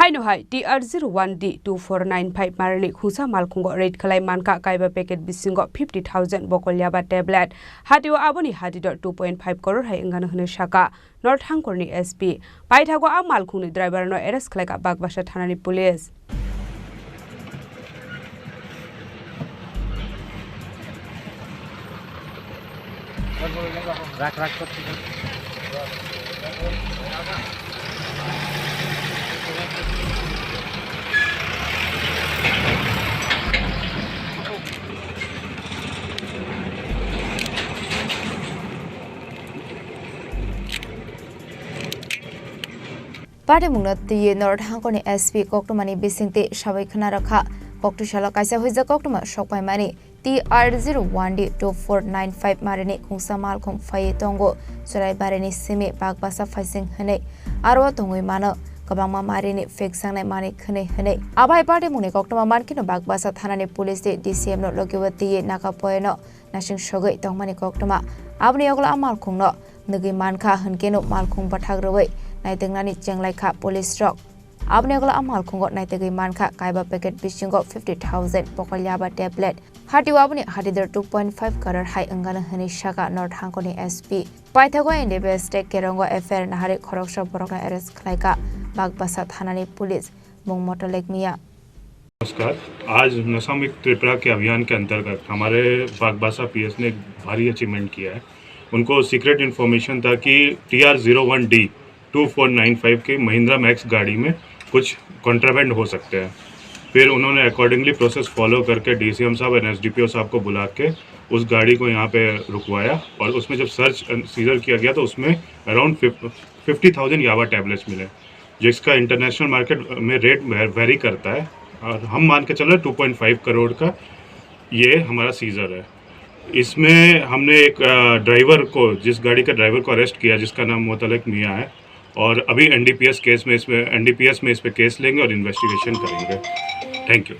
Haino hai TR01D-2495 Marini Khungsa Malkhungo rate Khlaiwi Manka Kaiba packet bisingo 50,000 Bakal Yaba tablet hatiwa aboni hatidor 2.5 crore hai ingana hune shaka North Hangkorni SP paithago a Malkhungni driver no arrest khlaika Bagbasa thanani police Party Munati North Hangkorni SP Koktumani Bisinte Shabai Khana Rakha Koktushala Kaisa Huiza Koktuma Shokpai Mani TR01D-2495 Marini Khungsa Malkhung Faye Tongo Surai Barini Simi Bagbasa Faising Hane Arwa Tongui Mano Kabama Marini Fixang Mani Khane Hane Abai Party Muni Koktuma Markino Bagbasa Thanani Police DCM no Lokiwati Nakapoeno Nashing Shogoi Tongmani Koktuma Abni Ogla Malkhung no Nugi Manka Hankeno Malkhung Batagraway Naitingnani Chenglai Police Rock Abnegla Malkhungo Naitigi Manka Kaiba packet bishingo 50,000 Bakal Yaba tablet Hatiwabni Hatider 2.5 crore high Angana Hani Shaka North Hangkorni SP Paithago in the best take Kerongo affair Nahari Khorang Borokna arrest Khlaika Bagbasa Thanani Police Mung Motor Lake Mia नमस्कार आज नशा मुक्त त्रिपुरा के अभियान के अंतर्गत हमारे बागबासा PS ने एक भारी अचीवमेंट किया है उनको सीक्रेट इन्फॉर्मेशन था कि TR01D-2495 के महिंद्रा मैक्स गाड़ी में कुछ कॉन्ट्राबैंड हो सकते हैं फिर उन्होंने अकॉर्डिंगली प्रोसेस फॉलो करके डीसीएम साहब और एसडीपीओ साहब को बुला के उस गाड़ी को यहाँ पे रुकवाया और उसमें जब सर्च सीजर किया गया तो उसमें अराउंड 50,000 याबा टैबलेट्स मिले जिसका इंटरनेशनल मार्केट में रेट वेरी करता है और हम मान के चल रहे 2.5 करोड़ का ये हमारा सीजर है। इसमें हमने एक ड्राइवर को जिस गाड़ी का ड्राइवर को अरेस्ट किया जिसका नाम मोतलक मियाँ है और अभी एनडीपीएस में इस पे केस लेंगे और इन्वेस्टिगेशन करेंगे। Thank you.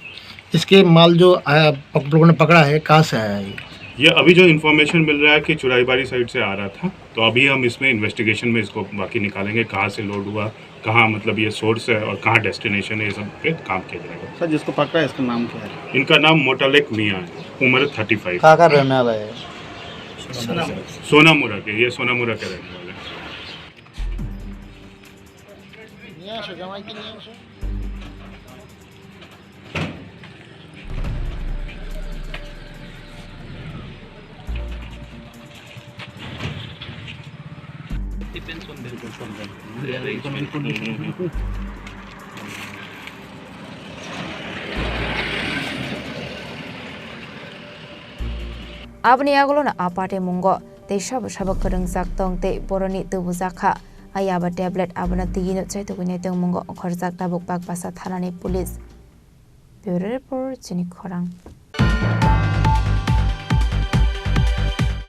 इसके माल जो लोगों ने पकड़ा है कहाँ से आया है? ये अभी जो इन्फॉर्मेशन मिल रहा है कि चुराईबाड़ी साइड से आ रहा था तो अभी हम इसमें इन्वेस्टिगेशन में इसको बाकी निकालेंगे कहाँ से लोड हुआ कहाँ मतलब ये सोर्स है और कहाँ डेस्टिनेशन है ये सब पे काम किया जाएगा। सर जिसको पकड़ा है इसका नाम क्या है? इनका नाम मोतलक मियाँ है उम्र 35 कहाँ का रहने वाला है? सोनामुरा के ये सोनामुरा के रहने वाले Depends on them. Abni Agolona Apate Mungo They Khorang Tong Te Boroni Tubuzaka Ayaba tablet Abana Tino Chaituinating Mungo Khorzak Tabuk Bagbasa Thanani Police Bureau Report Chini Khorang